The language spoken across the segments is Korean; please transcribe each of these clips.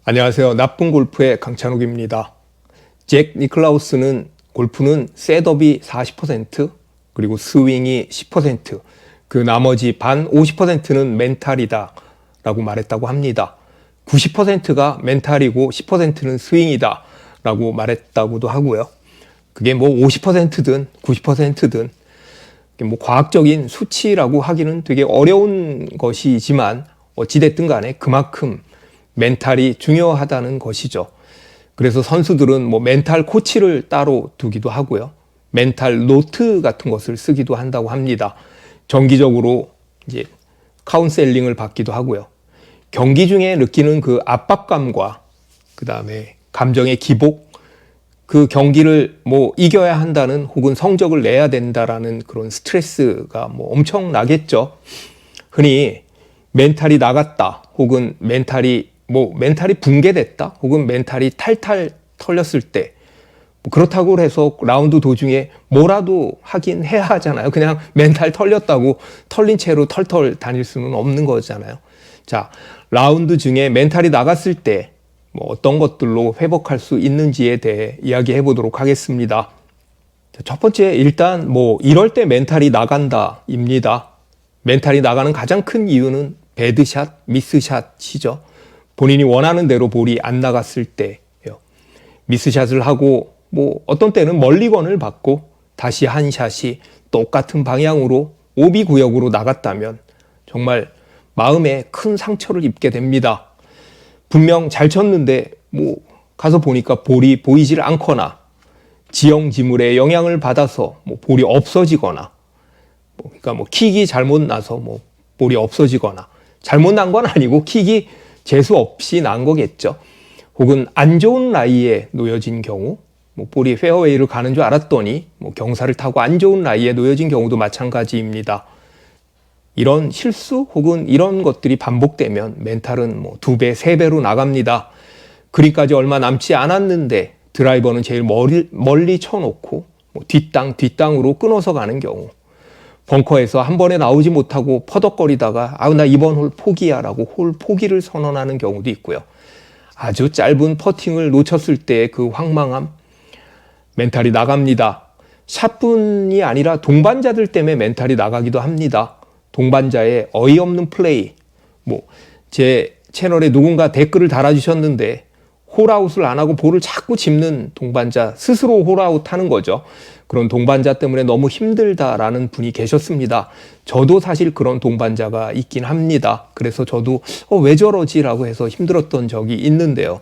안녕하세요. 나쁜 골프의 강찬욱입니다. 잭 니클라우스는 골프는 셋업이 40% 그리고 스윙이 10%, 그 나머지 반 50%는 멘탈이다 라고 말했다고 합니다. 90%가 멘탈이고 10%는 스윙이다 라고 말했다고도 하고요. 그게 뭐 50%든 90%든 뭐 과학적인 수치라고 하기는 되게 어려운 것이지만 어찌됐든 간에 그만큼 멘탈이 중요하다는 것이죠. 그래서 선수들은 뭐 멘탈 코치를 따로 두기도 하고요. 멘탈 노트 같은 것을 쓰기도 한다고 합니다. 정기적으로 이제 카운셀링을 받기도 하고요. 경기 중에 느끼는 그 압박감과 그 다음에 감정의 기복, 그 경기를 뭐 이겨야 한다는 혹은 성적을 내야 된다라는 그런 스트레스가 뭐 엄청나겠죠. 흔히 멘탈이 나갔다 혹은 멘탈이 붕괴됐다 혹은 멘탈이 탈탈 털렸을 때 그렇다고 해서 라운드 도중에 뭐라도 하긴 해야 하잖아요. 그냥 멘탈 털렸다고 털린 채로 털털 다닐 수는 없는 거잖아요. 자, 라운드 중에 멘탈이 나갔을 때 뭐 어떤 것들로 회복할 수 있는지에 대해 이야기해 보도록 하겠습니다. 첫 번째, 일단 뭐 이럴 때 멘탈이 나간다입니다. 멘탈이 나가는 가장 큰 이유는 배드샷, 미스샷이죠. 본인이 원하는 대로 볼이 안 나갔을 때요. 미스샷을 하고 뭐 어떤 때는 멀리건을 받고 다시 한 샷이 똑같은 방향으로 오비 구역으로 나갔다면 정말 마음에 큰 상처를 입게 됩니다. 분명 잘 쳤는데 뭐 가서 보니까 볼이 보이질 않거나 지형지물의 영향을 받아서 뭐 볼이 없어지거나 그러니까 뭐 킥이 잘못 나서 뭐 볼이 없어지거나, 잘못 난 건 아니고 킥이 재수 없이 난 거겠죠. 혹은 안 좋은 라이에 놓여진 경우, 뭐 볼이 페어웨이를 가는 줄 알았더니 뭐 경사를 타고 안 좋은 라이에 놓여진 경우도 마찬가지입니다. 이런 실수 혹은 이런 것들이 반복되면 멘탈은 뭐 2배, 3배로 나갑니다. 그리까지 얼마 남지 않았는데 드라이버는 제일 멀리 쳐놓고 뭐 뒷땅으로 끊어서 가는 경우, 벙커에서 한 번에 나오지 못하고 퍼덕거리다가 나 이번 홀 포기야 라고 홀 포기를 선언하는 경우도 있고요. 아주 짧은 퍼팅을 놓쳤을 때의 그 황망함, 멘탈이 나갑니다. 샷뿐이 아니라 동반자들 때문에 멘탈이 나가기도 합니다. 동반자의 어이없는 플레이, 뭐 제 채널에 누군가 댓글을 달아주셨는데 홀아웃을 안 하고 볼을 자꾸 짚는 동반자, 스스로 홀아웃 하는 거죠. 그런 동반자 때문에 너무 힘들다라는 분이 계셨습니다. 저도 사실 그런 동반자가 있긴 합니다. 그래서 저도 왜 저러지라고 해서 힘들었던 적이 있는데요.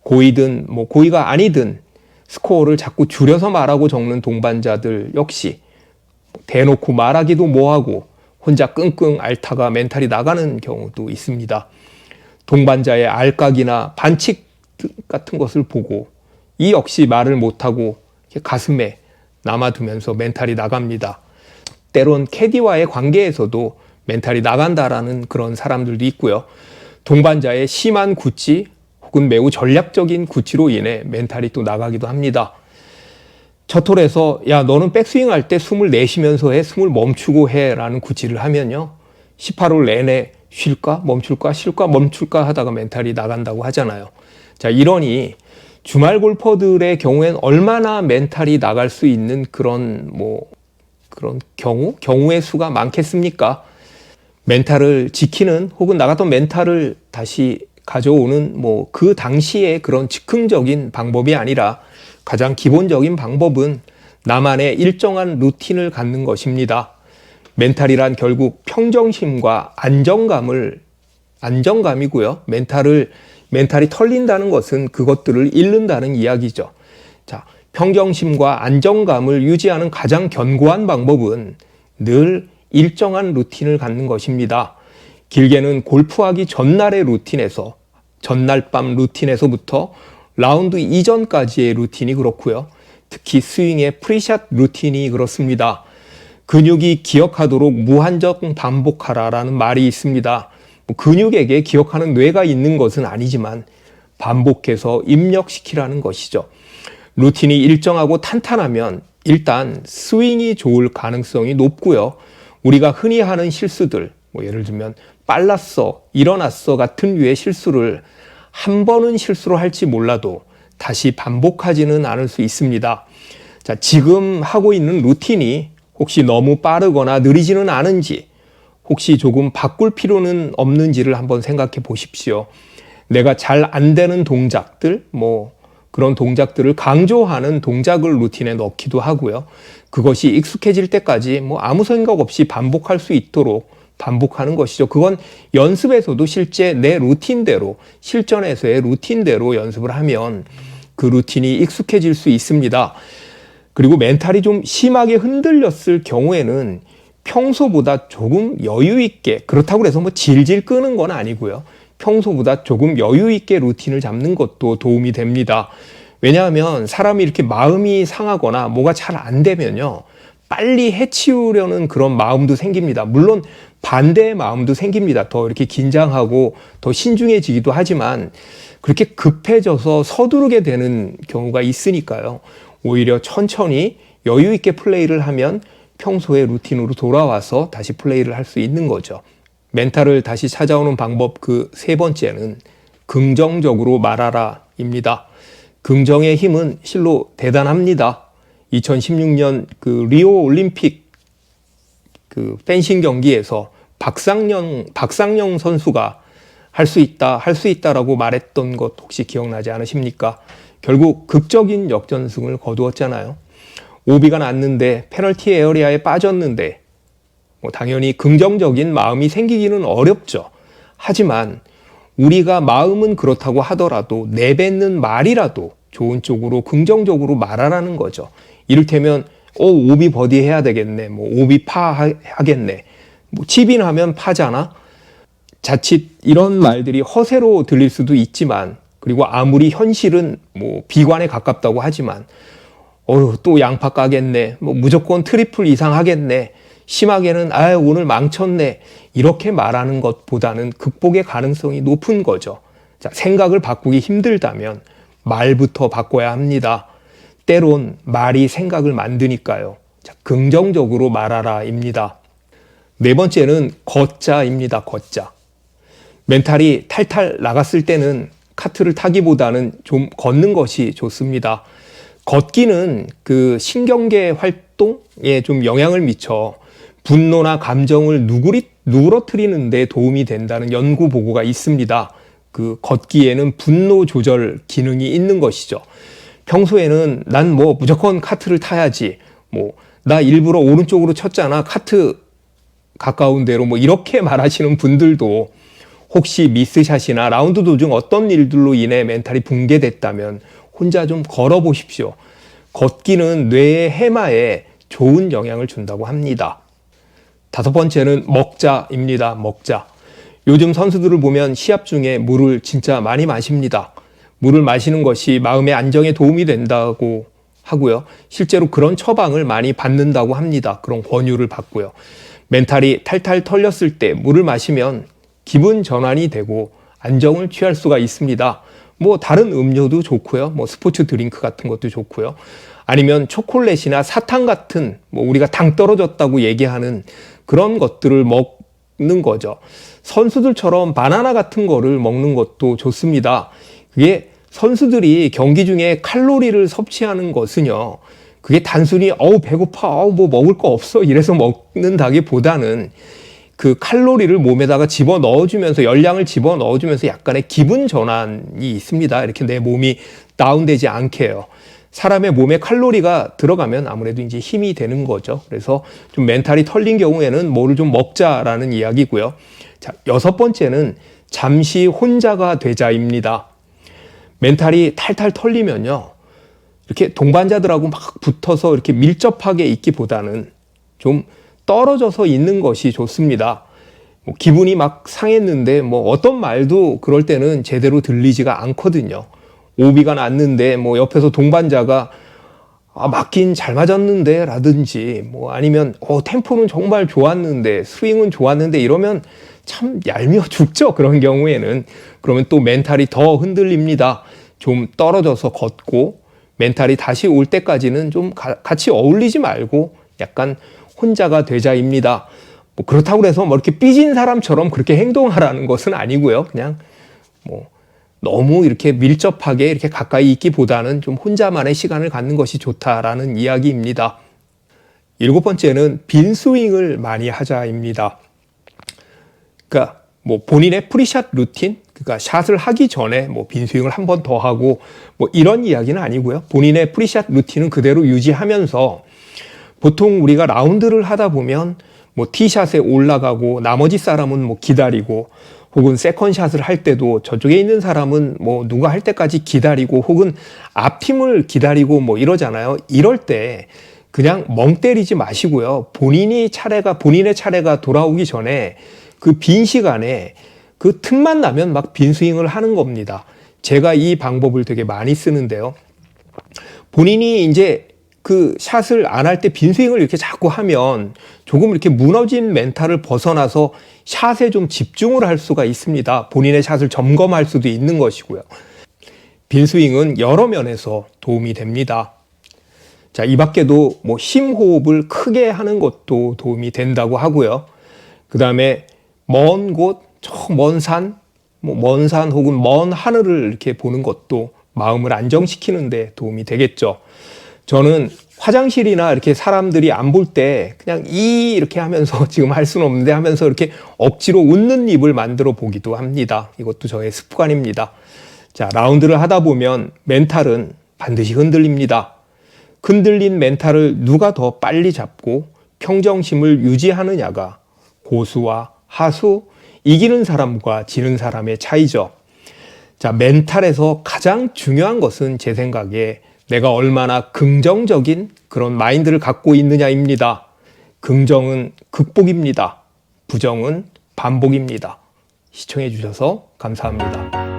고의든 뭐 고의가 아니든 스코어를 자꾸 줄여서 말하고 적는 동반자들 역시 대놓고 말하기도 뭐하고 혼자 끙끙 앓다가 멘탈이 나가는 경우도 있습니다. 동반자의 알까기나 반칙 같은 것을 보고 이 역시 말을 못하고 가슴에 남아두면서 멘탈이 나갑니다. 때론 캐디와의 관계에서도 멘탈이 나간다라는 그런 사람들도 있고요. 동반자의 심한 구찌 혹은 매우 전략적인 구찌로 인해 멘탈이 또 나가기도 합니다. 첫 홀에서 야 너는 백스윙 할 때 숨을 내쉬면서 해, 숨을 멈추고 해 라는 구찌를 하면요, 18홀 내내 쉴까 멈출까 쉴까 멈출까 하다가 멘탈이 나간다고 하잖아요. 자, 이러니 주말 골퍼들의 경우엔 얼마나 멘탈이 나갈 수 있는 그런 경우의 수가 많겠습니까? 멘탈을 지키는 혹은 나갔던 멘탈을 다시 가져오는 뭐 그 당시에 그런 즉흥적인 방법이 아니라 가장 기본적인 방법은 나만의 일정한 루틴을 갖는 것입니다. 멘탈이란 결국 평정심과 안정감이고요. 멘탈이 털린다는 것은 그것들을 잃는다는 이야기죠. 자, 평정심과 안정감을 유지하는 가장 견고한 방법은 늘 일정한 루틴을 갖는 것입니다. 길게는 골프하기 전날의 루틴에서, 전날 밤 루틴에서부터 라운드 이전까지의 루틴이 그렇고요. 특히 스윙의 프리샷 루틴이 그렇습니다. 근육이 기억하도록 무한정 반복하라라는 말이 있습니다. 근육에게 기억하는 뇌가 있는 것은 아니지만 반복해서 입력시키라는 것이죠. 루틴이 일정하고 탄탄하면 일단 스윙이 좋을 가능성이 높고요. 우리가 흔히 하는 실수들, 예를 들면 빨랐어, 일어났어 같은 류의 실수를 한 번은 실수를 할지 몰라도 다시 반복하지는 않을 수 있습니다. 자, 지금 하고 있는 루틴이 혹시 너무 빠르거나 느리지는 않은지, 혹시 조금 바꿀 필요는 없는지를 한번 생각해 보십시오. 내가 잘 안 되는 동작들, 그런 동작들을 강조하는 동작을 루틴에 넣기도 하고요. 그것이 익숙해질 때까지 아무 생각 없이 반복할 수 있도록 반복하는 것이죠. 그건 연습에서도 실제 내 루틴대로, 실전에서의 루틴대로 연습을 하면 그 루틴이 익숙해질 수 있습니다. 그리고 멘탈이 좀 심하게 흔들렸을 경우에는 평소보다 조금 여유 있게, 그렇다고 해서 질질 끄는 건 아니고요. 평소보다 조금 여유 있게 루틴을 잡는 것도 도움이 됩니다. 왜냐하면 사람이 이렇게 마음이 상하거나 뭐가 잘 안 되면요, 빨리 해치우려는 그런 마음도 생깁니다. 물론 반대의 마음도 생깁니다. 더 이렇게 긴장하고 더 신중해지기도 하지만 그렇게 급해져서 서두르게 되는 경우가 있으니까요. 오히려 천천히 여유 있게 플레이를 하면 평소의 루틴으로 돌아와서 다시 플레이를 할 수 있는 거죠. 멘탈을 다시 찾아오는 방법 그 세 번째는 긍정적으로 말하라입니다. 긍정의 힘은 실로 대단합니다. 2016년 그 리오 올림픽 그 펜싱 경기에서 박상영 선수가 할 수 있다라고 말했던 것 혹시 기억나지 않으십니까? 결국 극적인 역전승을 거두었잖아요. 오비가 났는데 페널티 에어리아에 빠졌는데 당연히 긍정적인 마음이 생기기는 어렵죠. 하지만 우리가 마음은 그렇다고 하더라도 내뱉는 말이라도 좋은 쪽으로 긍정적으로 말하라는 거죠. 이를테면 오비 버디 해야 되겠네. 오비 파 하겠네. 치빈하면 파잖아. 자칫 이런 말들이 허세로 들릴 수도 있지만, 그리고 아무리 현실은 비관에 가깝다고 하지만 또 양파 까겠네. 무조건 트리플 이상 하겠네. 심하게는 오늘 망쳤네. 이렇게 말하는 것보다는 극복의 가능성이 높은 거죠. 자, 생각을 바꾸기 힘들다면 말부터 바꿔야 합니다. 때론 말이 생각을 만드니까요. 자, 긍정적으로 말하라입니다. 네 번째는 걷자입니다. 걷자. 멘탈이 탈탈 나갔을 때는 카트를 타기보다는 좀 걷는 것이 좋습니다. 걷기는 그 신경계 활동에 좀 영향을 미쳐 분노나 감정을 누그러뜨리는 데 도움이 된다는 연구 보고가 있습니다. 그 걷기에는 분노 조절 기능이 있는 것이죠. 평소에는 난 무조건 카트를 타야지. 나 일부러 오른쪽으로 쳤잖아. 카트 가까운 데로 이렇게 말하시는 분들도 혹시 미스샷이나 라운드 도중 어떤 일들로 인해 멘탈이 붕괴됐다면 혼자 좀 걸어 보십시오. 걷기는 뇌의 해마에 좋은 영향을 준다고 합니다. 다섯 번째는 먹자입니다. 먹자. 요즘 선수들을 보면 시합 중에 물을 진짜 많이 마십니다. 물을 마시는 것이 마음의 안정에 도움이 된다고 하고요. 실제로 그런 처방을 많이 받는다고 합니다. 그런 권유를 받고요. 멘탈이 탈탈 털렸을 때 물을 마시면 기분 전환이 되고 안정을 취할 수가 있습니다. 다른 음료도 좋고요. 스포츠 드링크 같은 것도 좋고요. 아니면 초콜릿이나 사탕 같은 우리가 당 떨어졌다고 얘기하는 그런 것들을 먹는 거죠. 선수들처럼 바나나 같은 거를 먹는 것도 좋습니다. 그게 선수들이 경기 중에 칼로리를 섭취하는 것은요, 그게 단순히 배고파, 먹을 거 없어 이래서 먹는다기보다는 그 칼로리를 몸에다가 집어 넣어주면서, 열량을 집어 넣어주면서 약간의 기분 전환이 있습니다. 이렇게 내 몸이 다운되지 않게요. 사람의 몸에 칼로리가 들어가면 아무래도 이제 힘이 되는 거죠. 그래서 좀 멘탈이 털린 경우에는 뭐를 좀 먹자라는 이야기고요. 자, 여섯 번째는 잠시 혼자가 되자입니다. 멘탈이 탈탈 털리면요, 이렇게 동반자들하고 막 붙어서 이렇게 밀접하게 있기보다는 좀 떨어져서 있는 것이 좋습니다. 기분이 막 상했는데 어떤 말도 그럴 때는 제대로 들리지가 않거든요. 오비가 났는데 옆에서 동반자가 맞긴 잘 맞았는데 라든지 아니면 템포는 정말 좋았는데 스윙은 좋았는데 이러면 참 얄미워 죽죠. 그런 경우에는. 그러면 또 멘탈이 더 흔들립니다. 좀 떨어져서 걷고 멘탈이 다시 올 때까지는 좀 같이 어울리지 말고 약간 혼자가 되자입니다. 그렇다고 해서 이렇게 삐진 사람처럼 그렇게 행동하라는 것은 아니고요. 그냥 너무 이렇게 밀접하게 이렇게 가까이 있기보다는 좀 혼자만의 시간을 갖는 것이 좋다라는 이야기입니다. 7번째는 빈 스윙을 많이 하자입니다. 그러니까 뭐 본인의 프리샷 루틴, 그러니까 샷을 하기 전에 뭐 빈 스윙을 한 번 더 하고 뭐 이런 이야기는 아니고요. 본인의 프리샷 루틴은 그대로 유지하면서 보통 우리가 라운드를 하다 보면 뭐 티샷에 올라가고 나머지 사람은 뭐 기다리고 혹은 세컨샷을 할 때도 저쪽에 있는 사람은 뭐 누가 할 때까지 기다리고 혹은 앞팀을 기다리고 뭐 이러잖아요. 이럴 때 그냥 멍 때리지 마시고요. 본인의 차례가 돌아오기 전에 그 빈 시간에 그 틈만 나면 막 빈 스윙을 하는 겁니다. 제가 이 방법을 되게 많이 쓰는데요. 본인이 이제 그 샷을 안 할 때 빈 스윙을 이렇게 자꾸 하면 조금 이렇게 무너진 멘탈을 벗어나서 샷에 좀 집중을 할 수가 있습니다. 본인의 샷을 점검할 수도 있는 것이고요. 빈 스윙은 여러 면에서 도움이 됩니다. 자, 이 밖에도 뭐 심호흡을 크게 하는 것도 도움이 된다고 하고요. 그 다음에 먼 곳, 저 먼 산, 먼 산 혹은 먼 하늘을 이렇게 보는 것도 마음을 안정시키는 데 도움이 되겠죠. 저는 화장실이나 이렇게 사람들이 안 볼 때 그냥 이렇게 하면서 지금 할 수는 없는데 하면서 이렇게 억지로 웃는 입을 만들어 보기도 합니다. 이것도 저의 습관입니다. 자, 라운드를 하다 보면 멘탈은 반드시 흔들립니다. 흔들린 멘탈을 누가 더 빨리 잡고 평정심을 유지하느냐가 고수와 하수, 이기는 사람과 지는 사람의 차이죠. 자, 멘탈에서 가장 중요한 것은 제 생각에 내가 얼마나 긍정적인 그런 마인드를 갖고 있느냐입니다. 긍정은 극복입니다. 부정은 반복입니다. 시청해 주셔서 감사합니다.